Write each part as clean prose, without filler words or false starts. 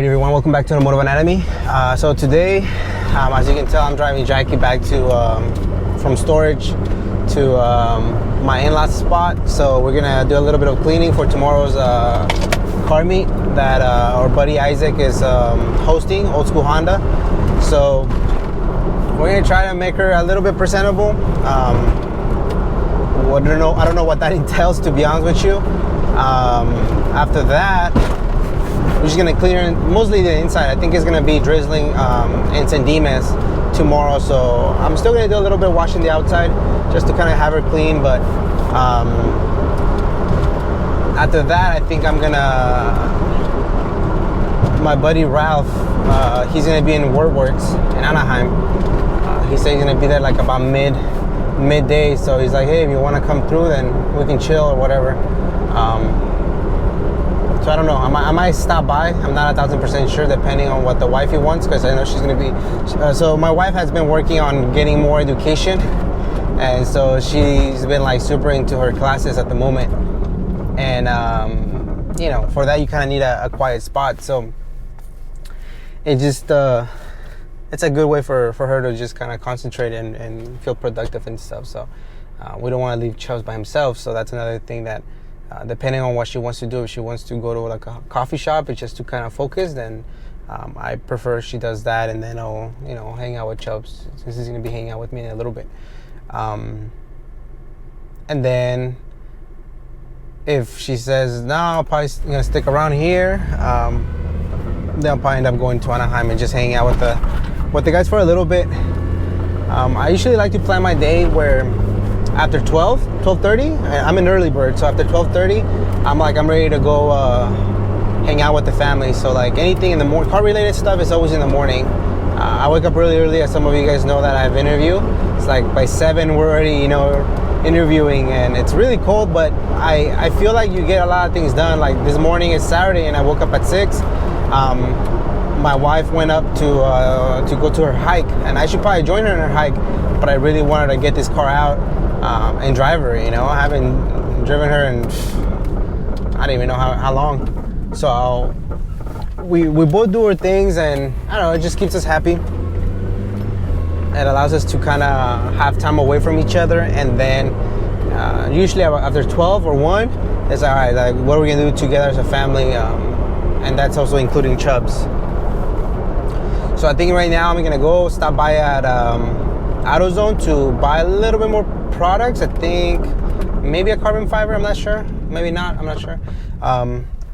Alright everyone, welcome back to Automotive Anatomy. So today, as you can tell, I'm driving Jacky back to from storage to my in-laws spot. So we're gonna do a little bit of cleaning for tomorrow's car meet that our buddy Isaac is hosting, OldskoolHonda. So we're gonna try to make her a little bit presentable. I don't know what that entails, to be honest with you. After that, we're just gonna clean her, mostly the inside. I think it's gonna be drizzling in San Dimas tomorrow, so I'm still gonna do a little bit of washing the outside just to kind of have her clean. But after that, I think I'm gonna, my buddy Ralph, he's gonna be in WordWorks in Anaheim. He said he's gonna be there like about midday, so he's like, hey, if you want to come through, then we can chill or whatever. So I don't know, I might stop by. I'm not 1,000% sure, depending on what the wifey wants, because I know she's gonna be so my wife has been working on getting more education, and so she's been like super into her classes at the moment. And you know, for that you kind of need a quiet spot, so it just it's a good way for her to just kind of concentrate and feel productive and stuff. So we don't want to leave Chubbs by himself, so that's another thing that depending on what she wants to do, if she wants to go to like a coffee shop, it's just to kind of focus, then I prefer she does that, and then I'll, you know, hang out with Chubbs since he's going to be hanging out with me in a little bit. And then if she says, no, I'm probably going to stick around here, then I'll probably end up going to Anaheim and just hanging out with the guys for a little bit. I usually like to plan my day where after 12:30, I'm an early bird, so after 12:30, I'm ready to go hang out with the family. So like anything in the morning, car related stuff is always in the morning. I wake up really early, as some of you guys know that I have interview. It's like by 7 we're already, you know, interviewing, and it's really cold, but I feel like you get a lot of things done. Like this morning is Saturday and I woke up at 6. My wife went up to go to her hike, and I should probably join her in her hike, but I really wanted to get this car out and drive her. You know, I haven't driven her in I don't even know how long. So we both do our things, and I don't know, it just keeps us happy. It allows us to kind of have time away from each other, and then usually after 12 or 1, it's all right, like what are we gonna do together as a family, and that's also including Chubbs. So I think right now I'm gonna go stop by at AutoZone to buy a little bit more products. I think maybe a carbon fiber, I'm not sure, maybe not, I'm not sure.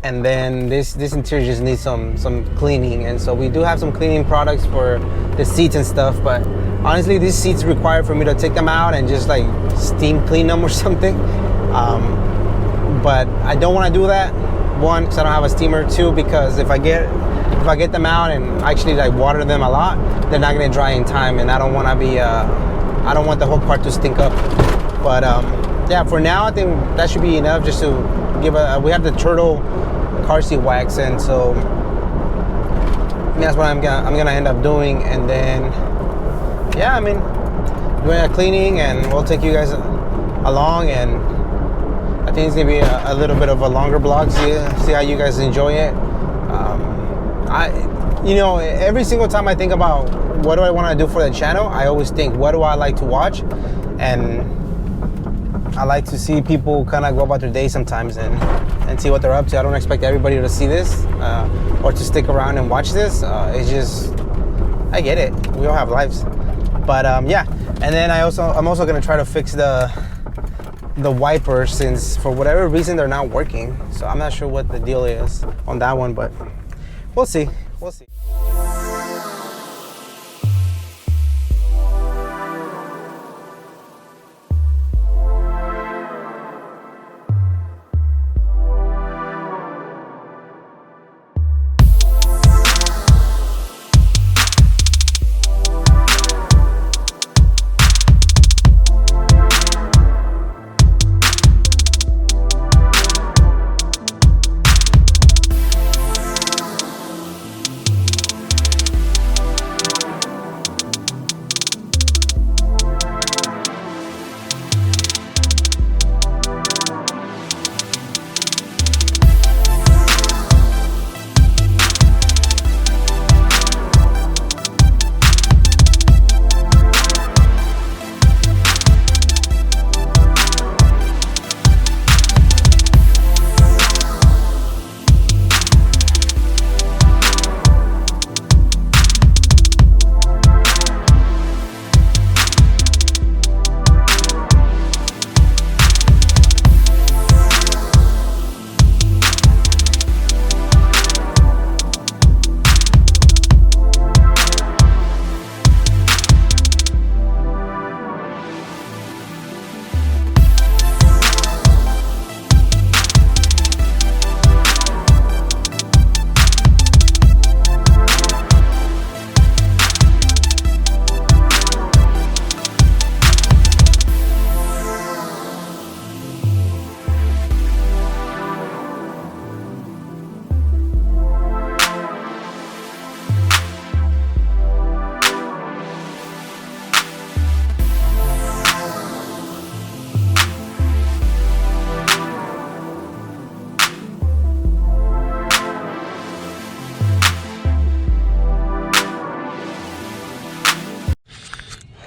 And then this interior just needs some cleaning, and so we do have some cleaning products for the seats and stuff, but honestly these seats require for me to take them out and just like steam clean them or something. But I don't want to do that, 1, because I don't have a steamer, 2, because if I get them out and actually like water them a lot, they're not going to dry in time, and I don't want to be I don't want the whole car to stink up. But yeah, for now I think that should be enough just to give we have the turtle car seat wax, and so that's what I'm gonna end up doing. And then yeah, I mean, doing a cleaning, and we'll take you guys along, and I think it's gonna be a little bit of a longer vlog. See how you guys enjoy it. You know, every single time I think about what do I want to do for the channel, I always think, what do I like to watch? And I like to see people kind of go about their day sometimes and see what they're up to. I don't expect everybody to see this or to stick around and watch this. It's just, I get it. We all have lives. But yeah, and then I'm also gonna try to fix the wipers, since for whatever reason they're not working. So I'm not sure what the deal is on that one, but we'll see. We'll see.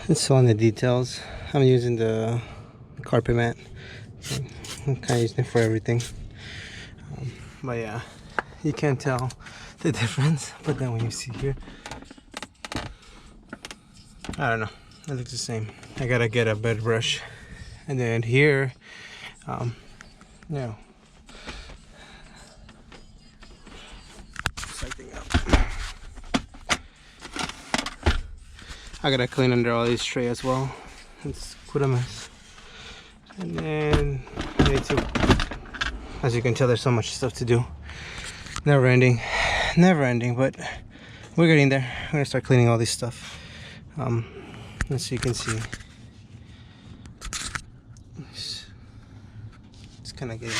It's still on the details. I'm using the carpet mat. I'm kind of using it for everything. But yeah, you can't tell the difference. But then when you see here, I don't know, it looks the same. I gotta get a bed brush. And then here, you know, something up. I gotta clean under all these tray as well. It's quite a mess. And then I need to, as you can tell, there's so much stuff to do. Never ending, but we're getting there. I'm gonna start cleaning all this stuff. As you can see, it's kind of getting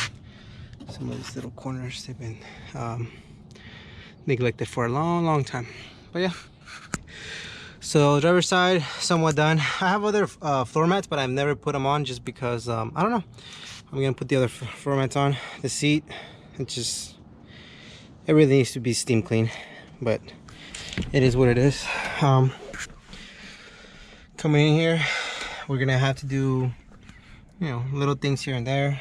some of these little corners. They've been neglected for a long time. But yeah, so driver's side somewhat done. I have other floor mats, but I've never put them on just because I don't know. I'm gonna put the other floor mats on. The seat, it really needs to be steam clean, but it is what it is. Coming in here, we're gonna have to do, you know, little things here and there.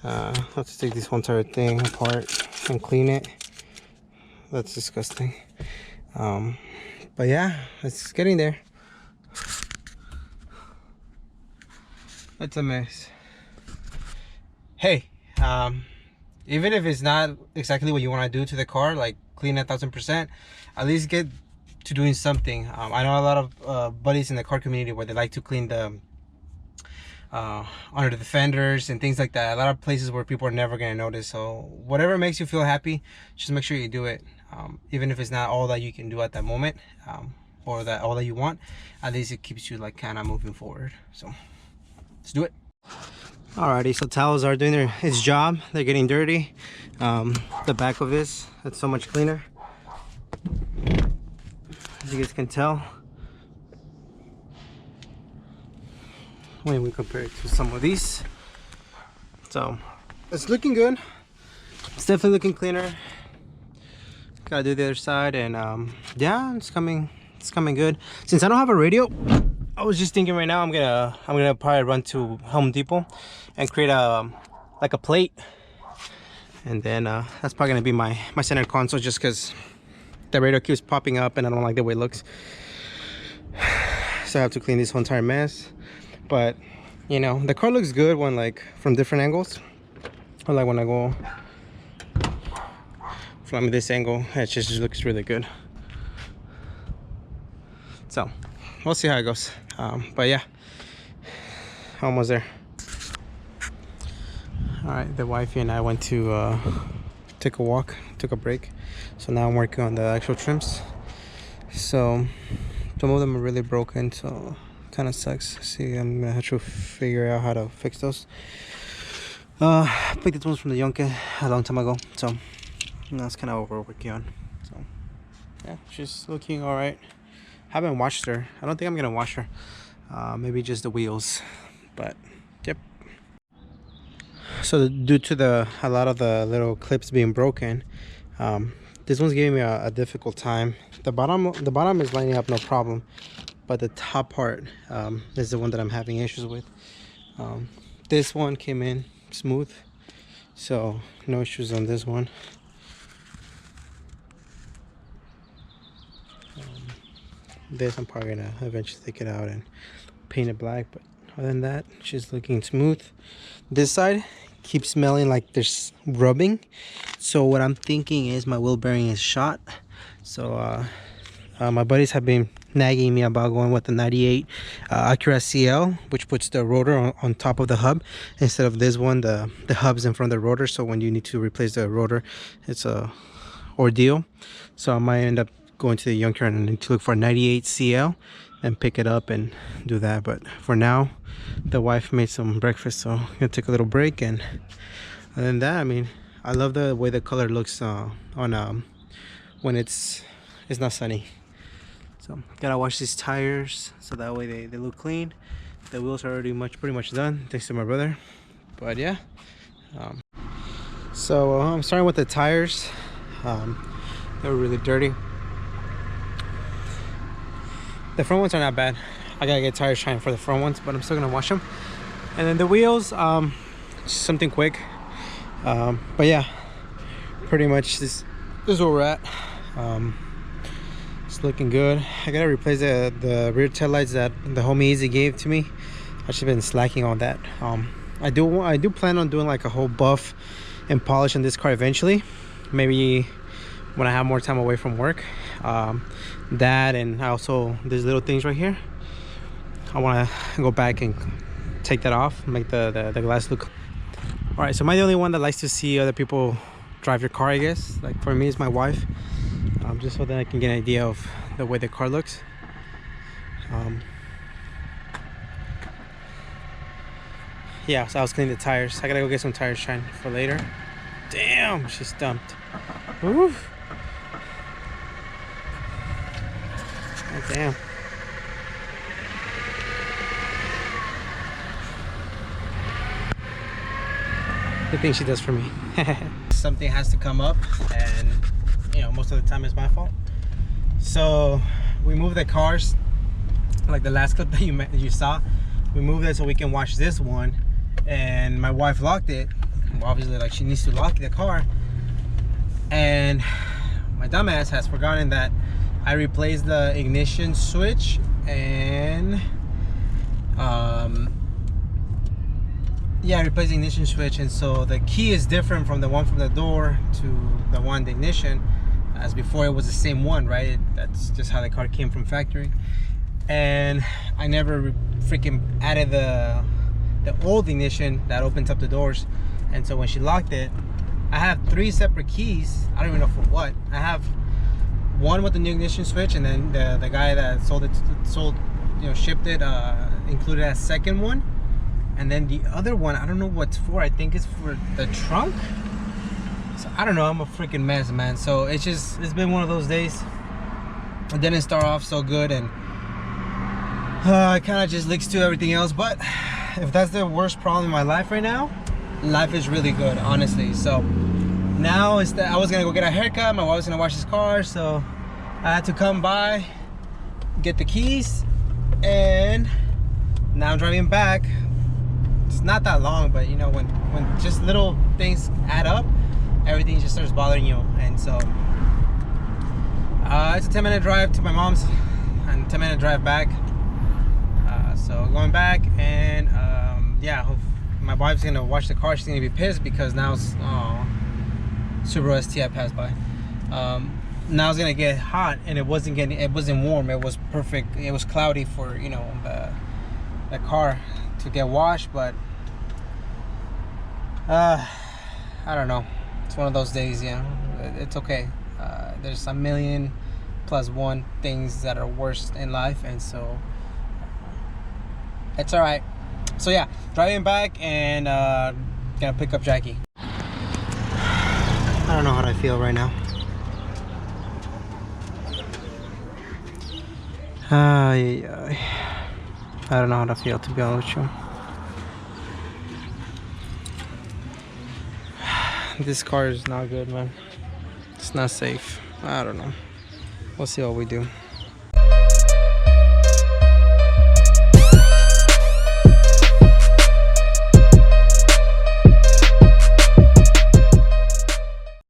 Have to take this whole entire thing apart and clean it. That's disgusting. But yeah, it's getting there. It's a mess. Hey, even if it's not exactly what you want to do to the car, like clean 1000%, at least get to doing something. I know a lot of buddies in the car community where they like to clean the under the fenders and things like that. A lot of places where people are never going to notice. So whatever makes you feel happy, just make sure you do it. Even if it's not all that you can do at that moment, or that all that you want, at least it keeps you like kind of moving forward. So let's do it. Alrighty, so towels are doing its job. They're getting dirty. The back of this, that's so much cleaner, as you guys can tell when we compare it to some of these. So it's looking good. It's definitely looking cleaner. Gotta do the other side, and yeah, it's coming good. Since I don't have a radio, I was just thinking right now I'm gonna probably run to Home Depot and create like a plate, and then that's probably gonna be my center console, just because the radio keeps popping up and I don't like the way it looks. So I have to clean this whole entire mess. But you know, the car looks good when like from different angles, or like when I go from this angle, it just looks really good. So we'll see how it goes. But yeah, almost there. All right, the wifey and I went to take a walk, took a break. So now I'm working on the actual trims. So some of them are really broken, so kind of sucks. See, I'm gonna have to figure out how to fix those. I picked these ones from the Yonke a long time ago, so that's kind of what we're working on. So yeah, she's looking all right. Haven't washed her. I don't think I'm gonna wash her. Maybe just the wheels, but yep. So due to a lot of the little clips being broken, this one's giving me a difficult time. The bottom is lining up no problem, but the top part is the one that I'm having issues with. This one came in smooth, so no issues on this one. This I'm probably gonna eventually take it out and paint it black, but other than that, she's looking smooth. This side keeps smelling like there's rubbing, so what I'm thinking is my wheel bearing is shot. So my buddies have been nagging me about going with the 98 Acura CL, which puts the rotor on top of the hub instead of this one. The hub's in front of the rotor, so when you need to replace the rotor, it's a ordeal. So I might end up going to the Yonke and to look for a 98 CL and pick it up and do that. But for now, the wife made some breakfast, so I'm gonna take a little break. And other than that, I mean, I love the way the color looks on when it's not sunny. So gotta wash these tires so that way they look clean. The wheels are already pretty much done, thanks to my brother. But yeah, so I'm starting with the tires. They were really dirty. The front ones are not bad. I gotta get tires shined for the front ones, but I'm still gonna wash them. And then the wheels, just something quick. But yeah, pretty much this is where we're at. It's looking good. I gotta replace the rear tail lights that the homie Easy gave to me. I've just been slacking on that. I do plan on doing like a whole buff and polish on this car eventually, maybe when I have more time away from work. That, and also there's little things right here. I want to go back and take that off, make the glass look. All right, so am I the only one that likes to see other people drive your car? I guess, like for me, it's my wife, just so that I can get an idea of the way the car looks. Yeah, so I was cleaning the tires. I gotta go get some tires shined for later. Damn, she's stumped. Oof. Oh, damn. The thing she does for me. Something has to come up, and you know, most of the time it's my fault. So we moved the cars, like the last clip that you saw. We moved it so we can watch this one, and my wife locked it. Well, obviously, like, she needs to lock the car, and my dumbass has forgotten that I replaced the ignition switch, and yeah, I replaced the ignition switch, and so the key is different from the one from the door to the one the ignition, as before it was the same one, right? That's just how the car came from factory. And I never freaking added the old ignition that opens up the doors, and so when she locked it, I have 3 separate keys. I don't even know for what. I have one with the new ignition switch, and then the guy that shipped it, included a second one. And then the other one, I don't know what's for. I think it's for the trunk. So I don't know, I'm a freaking mess, man. So it's been one of those days. It didn't start off so good, and it kind of just leaks to everything else. But if that's the worst problem in my life right now, life is really good, honestly. So now I was gonna go get a haircut. My wife was gonna wash his car, so I had to come by, get the keys, and now I'm driving back. It's not that long, but you know, when just little things add up, everything just starts bothering you. And so it's a 10-minute drive to my mom's and 10-minute drive back. So going back, and yeah, my wife's gonna wash the car. She's gonna be pissed because now it's Subaru STI passed by. Now it's gonna get hot, and it wasn't warm. It was perfect. It was cloudy for, you know, the car to get washed, but I don't know. It's one of those days, you know. It's okay. There's a million plus one things that are worse in life, and so it's all right. So yeah, driving back, and gonna pick up Jacky. I don't know how I feel right now. I don't know how to feel, to be honest with you. This car is not good, man. It's not safe. I don't know. We'll see what we do.